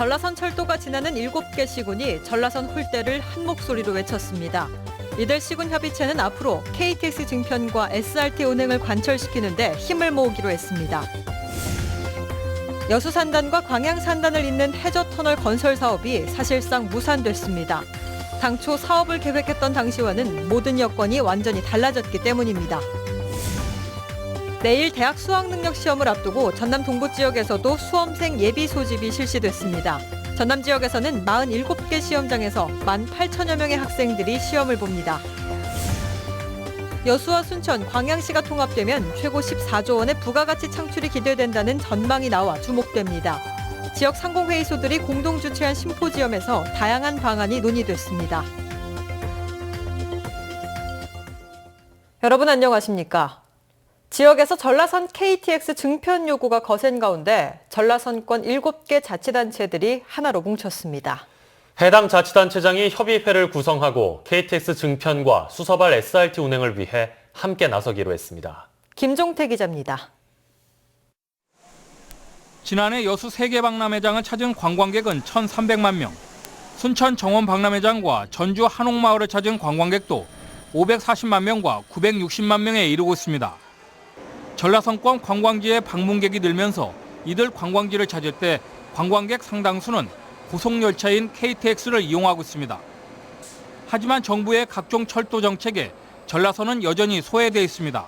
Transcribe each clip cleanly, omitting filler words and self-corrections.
전라선 철도가 지나는 7개 시군이 전라선 홀대를 한 목소리로 외쳤습니다. 이들 시군 협의체는 앞으로 KTX 증편과 SRT 운행을 관철시키는 데 힘을 모으기로 했습니다. 여수산단과 광양산단을 잇는 해저터널 건설 사업이 사실상 무산됐습니다. 당초 사업을 계획했던 당시와는 모든 여건이 완전히 달라졌기 때문입니다. 내일 대학 수학능력 시험을 앞두고 전남 동부 지역에서도 수험생 예비 소집이 실시됐습니다. 전남 지역에서는 47개 시험장에서 18,000여 명의 학생들이 시험을 봅니다. 여수와 순천, 광양시가 통합되면 최고 14조 원의 부가가치 창출이 기대된다는 전망이 나와 주목됩니다. 지역 상공회의소들이 공동 주최한 심포지엄에서 다양한 방안이 논의됐습니다. 여러분 안녕하십니까? 지역에서 전라선 KTX 증편 요구가 거센 가운데 전라선권 7개 자치단체들이 하나로 뭉쳤습니다. 해당 자치단체장이 협의회를 구성하고 KTX 증편과 수서발 SRT 운행을 위해 함께 나서기로 했습니다. 김종태 기자입니다. 지난해 여수 세계박람회장을 찾은 관광객은 1,300만 명, 순천 정원박람회장과 전주 한옥마을을 찾은 관광객도 540만 명과 960만 명에 이르고 있습니다. 전라선권 관광지의 방문객이 늘면서 이들 관광지를 찾을 때 관광객 상당수는 고속열차인 KTX를 이용하고 있습니다. 하지만 정부의 각종 철도 정책에 전라선은 여전히 소외돼 있습니다.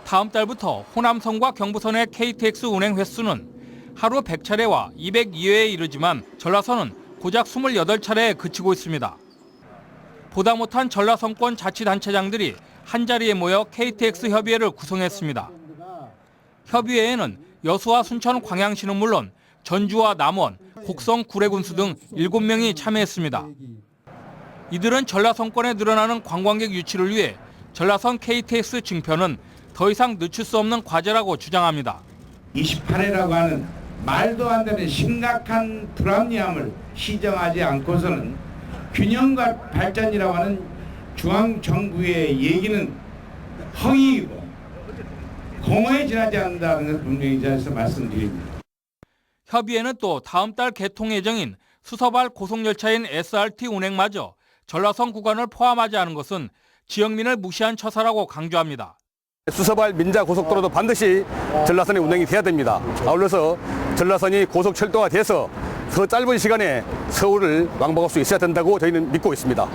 다음 달부터 호남선과 경부선의 KTX 운행 횟수는 하루 100차례와 202회에 이르지만 전라선은 고작 28차례에 그치고 있습니다. 보다 못한 전라선권 자치단체장들이 한자리에 모여 KTX 협의회를 구성했습니다. 협의회에는 여수와 순천 광양시는 물론 전주와 남원, 곡성 구례군수 등 7명이 참여했습니다. 이들은 전라선권에 늘어나는 관광객 유치를 위해 전라선 KTX 증편은 더 이상 늦출 수 없는 과제라고 주장합니다. 28회라고 하는 말도 안 되는 심각한 불합리함을 시정하지 않고서는 균형과 발전이라고 하는 중앙정부의 얘기는 허위이고 공허에 지나지 않는다는 것을 분명히 이 자리에서 말씀드립니다. 협의회는 또 다음 달 개통 예정인 수서발 고속열차인 SRT 운행마저 전라선 구간을 포함하지 않은 것은 지역민을 무시한 처사라고 강조합니다. 수서발 민자고속도로도 반드시 전라선에 운행이 돼야 됩니다. 아울러서 전라선이 고속철도가 돼서 더 짧은 시간에 서울을 왕복할 수 있어야 된다고 저희는 믿고 있습니다.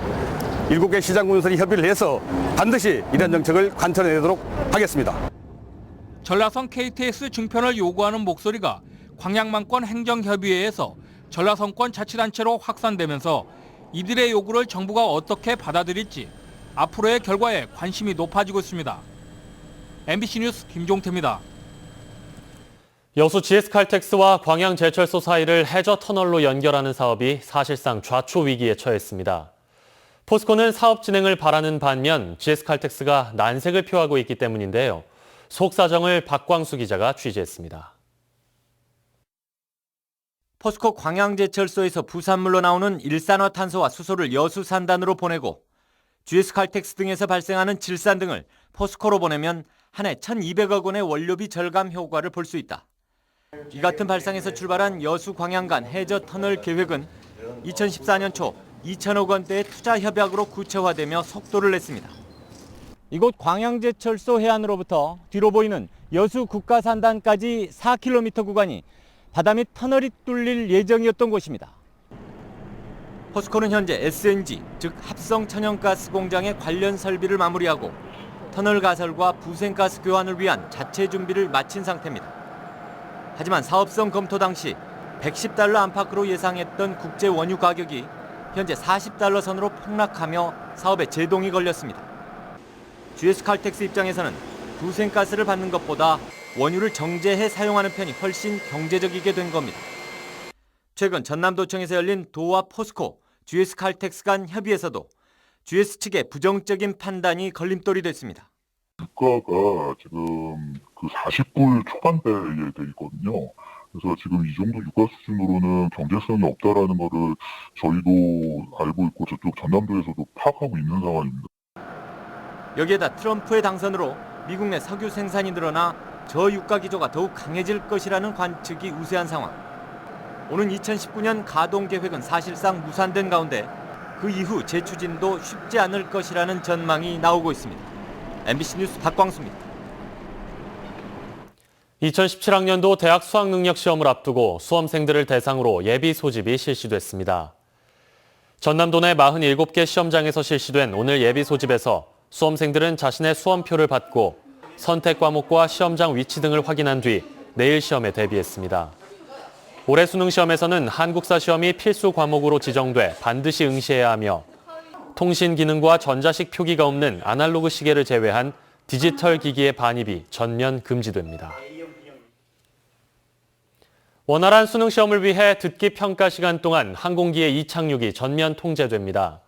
7개 시장군수들이 협의를 해서 반드시 이런 정책을 관철해내도록 하겠습니다. 전라선 KTX 증편을 요구하는 목소리가 광양만권 행정협의회에서 전라선권 자치단체로 확산되면서 이들의 요구를 정부가 어떻게 받아들일지 앞으로의 결과에 관심이 높아지고 있습니다. MBC 뉴스 김종태입니다. 여수 GS칼텍스와 광양제철소 사이를 해저터널로 연결하는 사업이 사실상 좌초 위기에 처했습니다. 포스코는 사업 진행을 바라는 반면 GS칼텍스가 난색을 표하고 있기 때문인데요. 속사정을 박광수 기자가 취재했습니다. 포스코 광양제철소에서 부산물로 나오는 일산화탄소와 수소를 여수산단으로 보내고 GS칼텍스 등에서 발생하는 질산 등을 포스코로 보내면 한 해 1,200억 원의 원료비 절감 효과를 볼 수 있다. 이 같은 발상에서 출발한 여수 광양 간 해저터널 계획은 2014년 초 2천억 원대의 투자 협약으로 구체화되며 속도를 냈습니다. 이곳 광양제철소 해안으로부터 뒤로 보이는 여수 국가산단까지 4km 구간이 바다 및 터널이 뚫릴 예정이었던 곳입니다. 포스코는 현재 SNG, 즉 합성 천연가스 공장의 관련 설비를 마무리하고 터널 가설과 부생가스 교환을 위한 자체 준비를 마친 상태입니다. 하지만 사업성 검토 당시 110달러 안팎으로 예상했던 국제 원유 가격이 현재 40달러 선으로 폭락하며 사업에 제동이 걸렸습니다. GS칼텍스 입장에서는 부생가스를 받는 것보다 원유를 정제해 사용하는 편이 훨씬 경제적이게 된 겁니다. 최근 전남도청에서 열린 도와 포스코, GS칼텍스 간 협의에서도 GS 측의 부정적인 판단이 걸림돌이 됐습니다. 유가가 지금 그 40불 초반대에 돼 있거든요. 그래서 지금 이 정도 유가 수준으로는 경제성이 없다라는 거를 저희도 알고 있고 저쪽 전남도에서도 파악하고 있는 상황입니다. 여기에다 트럼프의 당선으로 미국 내 석유 생산이 늘어나 저유가 기조가 더욱 강해질 것이라는 관측이 우세한 상황. 오는 2019년 가동 계획은 사실상 무산된 가운데 그 이후 재추진도 쉽지 않을 것이라는 전망이 나오고 있습니다. MBC 뉴스 박광수입니다. 2017학년도 대학 수학능력시험을 앞두고 수험생들을 대상으로 예비 소집이 실시됐습니다. 전남도 내 47개 시험장에서 실시된 오늘 예비 소집에서 수험생들은 자신의 수험표를 받고 선택 과목과 시험장 위치 등을 확인한 뒤 내일 시험에 대비했습니다. 올해 수능시험에서는 한국사 시험이 필수 과목으로 지정돼 반드시 응시해야 하며 통신 기능과 전자식 표기가 없는 아날로그 시계를 제외한 디지털 기기의 반입이 전면 금지됩니다. 원활한 수능시험을 위해 듣기 평가 시간 동안 항공기의 이착륙이 전면 통제됩니다.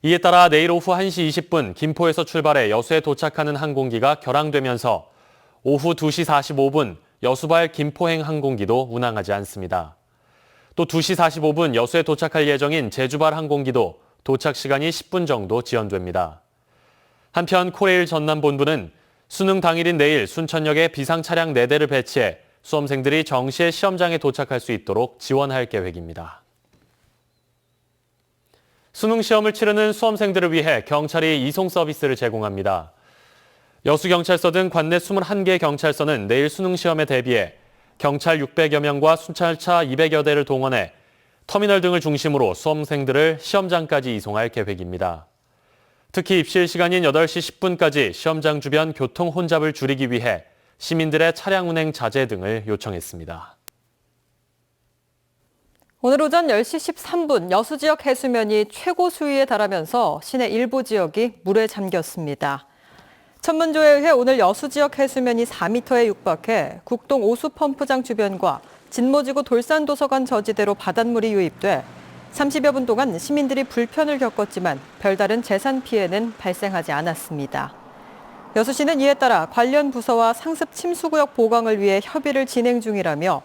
이에 따라 내일 오후 1시 20분 김포에서 출발해 여수에 도착하는 항공기가 결항되면서 오후 2시 45분 여수발 김포행 항공기도 운항하지 않습니다. 또 2시 45분 여수에 도착할 예정인 제주발 항공기도 도착 시간이 10분 정도 지연됩니다. 한편 코레일 전남본부는 수능 당일인 내일 순천역에 비상차량 4대를 배치해 수험생들이 정시에 시험장에 도착할 수 있도록 지원할 계획입니다. 수능 시험을 치르는 수험생들을 위해 경찰이 이송 서비스를 제공합니다. 여수경찰서 등 관내 21개 경찰서는 내일 수능 시험에 대비해 경찰 600여 명과 순찰차 200여 대를 동원해 터미널 등을 중심으로 수험생들을 시험장까지 이송할 계획입니다. 특히 입실 시간인 8시 10분까지 시험장 주변 교통 혼잡을 줄이기 위해 시민들의 차량 운행 자제 등을 요청했습니다. 오늘 오전 10시 13분 여수 지역 해수면이 최고 수위에 달하면서 시내 일부 지역이 물에 잠겼습니다. 천문조에 의해 오늘 여수 지역 해수면이 4m에 육박해 국동 오수펌프장 주변과 진모지구 돌산도서관 저지대로 바닷물이 유입돼 30여 분 동안 시민들이 불편을 겪었지만 별다른 재산 피해는 발생하지 않았습니다. 여수시는 이에 따라 관련 부서와 상습 침수구역 보강을 위해 협의를 진행 중이라며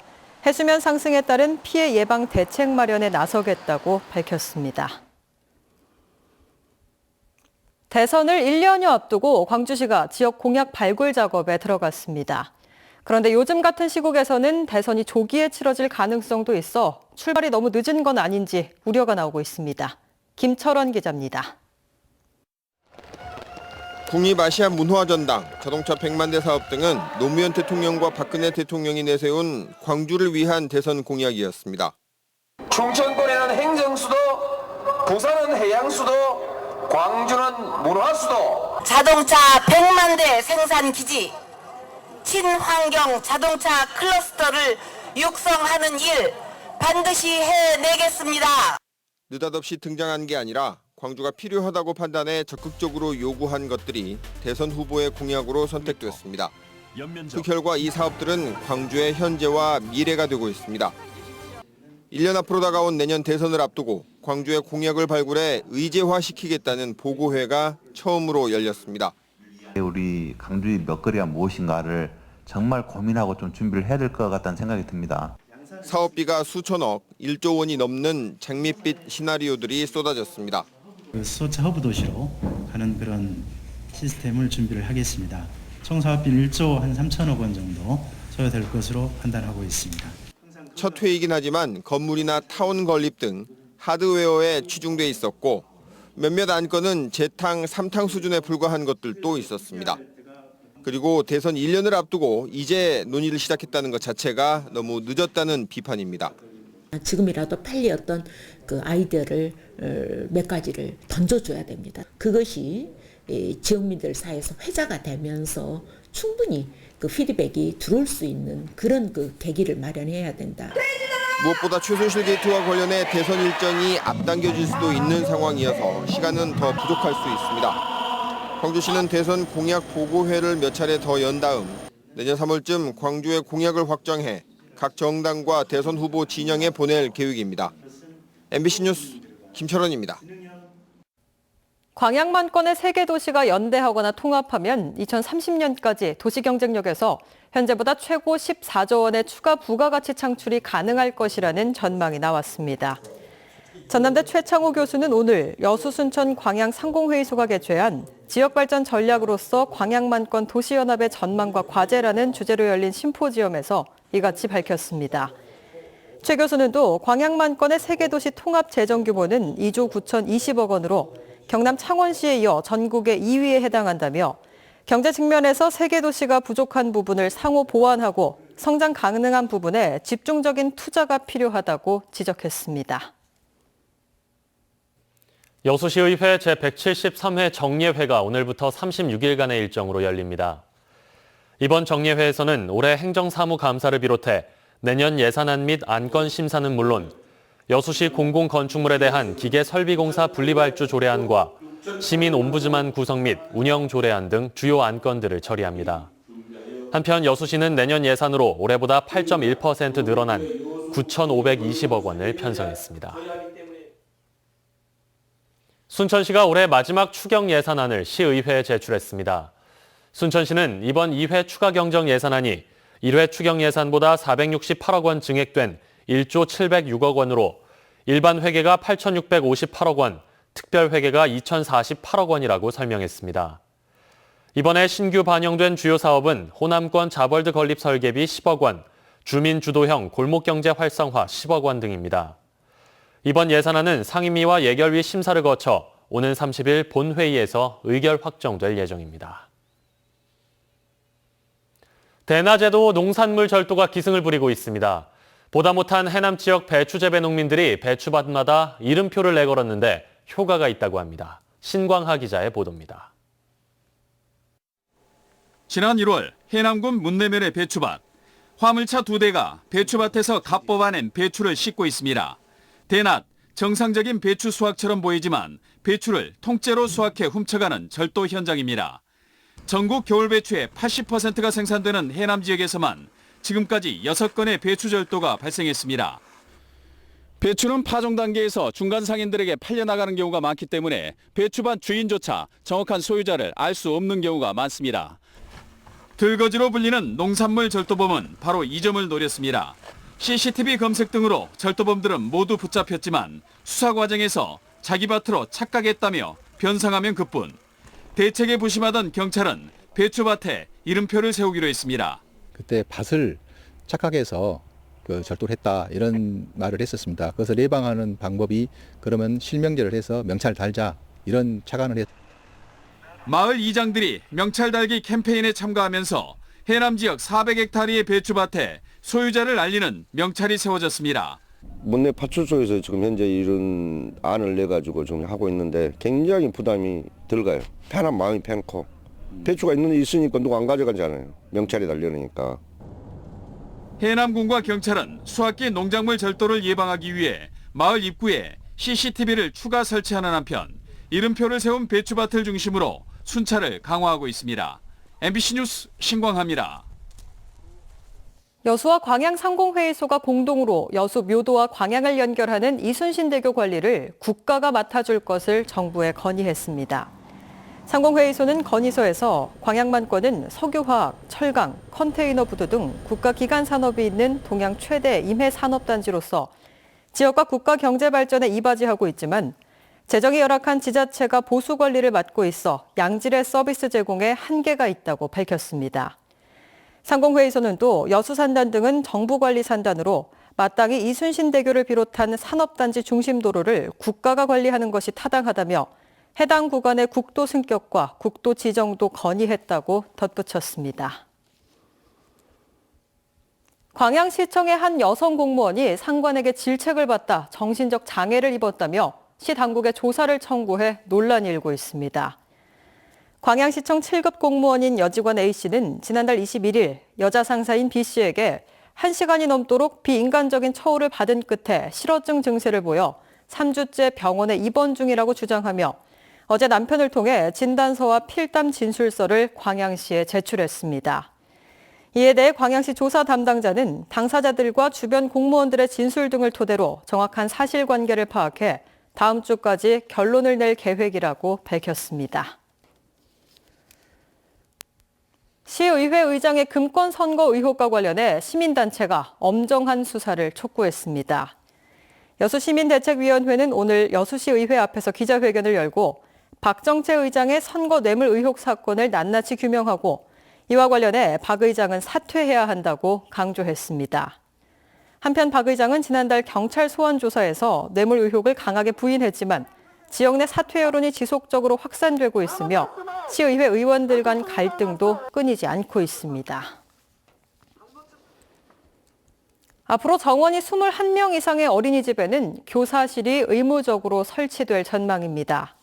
해수면 상승에 따른 피해 예방 대책 마련에 나서겠다고 밝혔습니다. 대선을 1년여 앞두고 광주시가 지역 공약 발굴 작업에 들어갔습니다. 그런데 요즘 같은 시국에서는 대선이 조기에 치러질 가능성도 있어 출발이 너무 늦은 건 아닌지 우려가 나오고 있습니다. 김철원 기자입니다. 국립아시아문화전당, 자동차 100만 대 사업 등은 노무현 대통령과 박근혜 대통령이 내세운 광주를 위한 대선 공약이었습니다. 충청권에는 행정수도, 부산은 해양수도, 광주는 문화수도. 자동차 100만 대 생산기지, 친환경 자동차 클러스터를 육성하는 일 반드시 해내겠습니다. 느닷없이 등장한 게 아니라 광주가 필요하다고 판단해 적극적으로 요구한 것들이 대선 후보의 공약으로 선택됐습니다. 그 결과 이 사업들은 광주의 현재와 미래가 되고 있습니다. 1년 앞으로 다가온 내년 대선을 앞두고 광주의 공약을 발굴해 의제화시키겠다는 보고회가 처음으로 열렸습니다. 우리 광주의 먹거리가 무엇인가를 정말 고민하고 좀 준비를 해야 될 것 같다는 생각이 듭니다. 사업비가 수천억, 1조 원이 넘는 장밋빛 시나리오들이 쏟아졌습니다. 수소차 허브 도시로 가는 그런 시스템을 준비를 하겠습니다. 총 사업비는 1조 한 3천억 원 정도 소요될 것으로 판단하고 있습니다. 첫 회이긴 하지만 건물이나 타운 건립 등 하드웨어에 치중돼 있었고 몇몇 안건은 재탕, 3탕 수준에 불과한 것들도 있었습니다. 그리고 대선 1년을 앞두고 이제 논의를 시작했다는 것 자체가 너무 늦었다는 비판입니다. 지금이라도 빨리 어떤 그 아이디어를 몇 가지를 던져줘야 됩니다. 그것이 지역민들 사이에서 회자가 되면서 충분히 그 피드백이 들어올 수 있는 그런 그 계기를 마련해야 된다. 무엇보다 최순실 게이트와 관련해 대선 일정이 앞당겨질 수도 있는 상황이어서 시간은 더 부족할 수 있습니다. 광주시는 대선 공약 보고회를 몇 차례 더 연 다음 내년 3월쯤 광주의 공약을 확정해 각 정당과 대선 후보 진영에 보낼 계획입니다. MBC 뉴스 김철원입니다. 광양만권의 3개 도시가 연대하거나 통합하면 2030년까지 도시경쟁력에서 현재보다 최고 14조 원의 추가 부가가치 창출이 가능할 것이라는 전망이 나왔습니다. 전남대 최창호 교수는 오늘 여수, 순천, 광양 상공회의소가 개최한 지역발전 전략으로서 광양만권 도시연합의 전망과 과제라는 주제로 열린 심포지엄에서 이같이 밝혔습니다. 최 교수는 또 광양만권의 세계도시 통합 재정 규모는 2조 9,020억 원으로 경남 창원시에 이어 전국의 2위에 해당한다며 경제 측면에서 세계도시가 부족한 부분을 상호 보완하고 성장 가능한 부분에 집중적인 투자가 필요하다고 지적했습니다. 여수시의회 제173회 정례회가 오늘부터 36일간의 일정으로 열립니다. 이번 정례회에서는 올해 행정사무감사를 비롯해 내년 예산안 및 안건 심사는 물론 여수시 공공건축물에 대한 기계설비공사 분리발주 조례안과 시민옴부즈만 구성 및 운영 조례안 등 주요 안건들을 처리합니다. 한편 여수시는 내년 예산으로 올해보다 8.1% 늘어난 9,520억 원을 편성했습니다. 순천시가 올해 마지막 추경 예산안을 시의회에 제출했습니다. 순천시는 이번 2회 추가 경정 예산안이 1회 추경 예산보다 468억 원 증액된 1조 706억 원으로 일반 회계가 8,658억 원, 특별 회계가 2,048억 원이라고 설명했습니다. 이번에 신규 반영된 주요 사업은 호남권 자벌드 건립 설계비 10억 원, 주민 주도형 골목경제 활성화 10억 원 등입니다. 이번 예산안은 상임위와 예결위 심사를 거쳐 오는 30일 본회의에서 의결 확정될 예정입니다. 대낮에도 농산물 절도가 기승을 부리고 있습니다. 보다 못한 해남 지역 배추 재배 농민들이 배추밭마다 이름표를 내걸었는데 효과가 있다고 합니다. 신광하 기자의 보도입니다. 지난 1월 해남군 문내면의 배추밭. 화물차 2대가 배추밭에서 갓 뽑아낸 배추를 싣고 있습니다. 대낮 정상적인 배추 수확처럼 보이지만 배추를 통째로 수확해 훔쳐가는 절도 현장입니다. 전국 겨울 배추의 80%가 생산되는 해남 지역에서만 지금까지 6건의 배추 절도가 발생했습니다. 배추는 파종 단계에서 중간 상인들에게 팔려나가는 경우가 많기 때문에 배추밭 주인조차 정확한 소유자를 알 수 없는 경우가 많습니다. 들거지로 불리는 농산물 절도범은 바로 이 점을 노렸습니다. CCTV 검색 등으로 절도범들은 모두 붙잡혔지만 수사 과정에서 자기 밭으로 착각했다며 변상하면 그뿐. 대책에 부심하던 경찰은 배추밭에 이름표를 세우기로 했습니다. 그때 밭을 착각해서 절도를 했다 이런 말을 했었습니다. 그래서 예방하는 방법이 그러면 실명제를 해서 명찰 달자 이런 착안을 했. 마을 이장들이 명찰 달기 캠페인에 참가하면서 해남 지역 400헥타리의 배추밭에 소유자를 알리는 명찰이 세워졌습니다. 문내 파출소에서 지금 현재 이런 안을 내가지고 좀 하고 있는데 굉장히 부담이 들어가요. 편한 마음이 편코. 배추가 있으니까 누가 안 가져가잖아요. 명찰이 달려니까. 해남군과 경찰은 수확기 농작물 절도를 예방하기 위해 마을 입구에 CCTV를 추가 설치하는 한편 이름표를 세운 배추밭을 중심으로 순찰을 강화하고 있습니다. MBC 뉴스 신광하입니다. 여수와 광양 상공회의소가 공동으로 여수 묘도와 광양을 연결하는 이순신대교 관리를 국가가 맡아줄 것을 정부에 건의했습니다. 상공회의소는 건의서에서 광양만권은 석유화학, 철강, 컨테이너 부도 등 국가기관 산업이 있는 동양 최대 임해산업단지로서 지역과 국가 경제 발전에 이바지하고 있지만 재정이 열악한 지자체가 보수 관리를 맡고 있어 양질의 서비스 제공에 한계가 있다고 밝혔습니다. 상공회의소는 또 여수산단 등은 정부관리산단으로 마땅히 이순신대교를 비롯한 산업단지 중심도로를 국가가 관리하는 것이 타당하다며 해당 구간의 국도 승격과 국도 지정도 건의했다고 덧붙였습니다. 광양시청의 한 여성 공무원이 상관에게 질책을 받다 정신적 장애를 입었다며 시 당국에 조사를 청구해 논란이 일고 있습니다. 광양시청 7급 공무원인 여직원 A씨는 지난달 21일 여자 상사인 B씨에게 1시간이 넘도록 비인간적인 처우를 받은 끝에 실어증 증세를 보여 3주째 병원에 입원 중이라고 주장하며 어제 남편을 통해 진단서와 필담 진술서를 광양시에 제출했습니다. 이에 대해 광양시 조사 담당자는 당사자들과 주변 공무원들의 진술 등을 토대로 정확한 사실관계를 파악해 다음 주까지 결론을 낼 계획이라고 밝혔습니다. 시의회 의장의 금권 선거 의혹과 관련해 시민단체가 엄정한 수사를 촉구했습니다. 여수시민대책위원회는 오늘 여수시의회 앞에서 기자회견을 열고 박정채 의장의 선거 뇌물 의혹 사건을 낱낱이 규명하고 이와 관련해 박 의장은 사퇴해야 한다고 강조했습니다. 한편 박 의장은 지난달 경찰 소환 조사에서 뇌물 의혹을 강하게 부인했지만 지역 내 사퇴 여론이 지속적으로 확산되고 있으며 시의회 의원들 간 갈등도 끊이지 않고 있습니다. 앞으로 정원이 21명 이상의 어린이집에는 교사실이 의무적으로 설치될 전망입니다.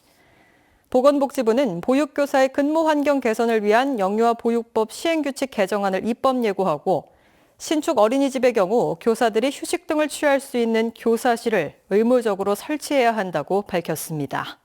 보건복지부는 보육교사의 근무 환경 개선을 위한 영유아 보육법 시행규칙 개정안을 입법 예고하고 신축 어린이집의 경우 교사들이 휴식 등을 취할 수 있는 교사실을 의무적으로 설치해야 한다고 밝혔습니다.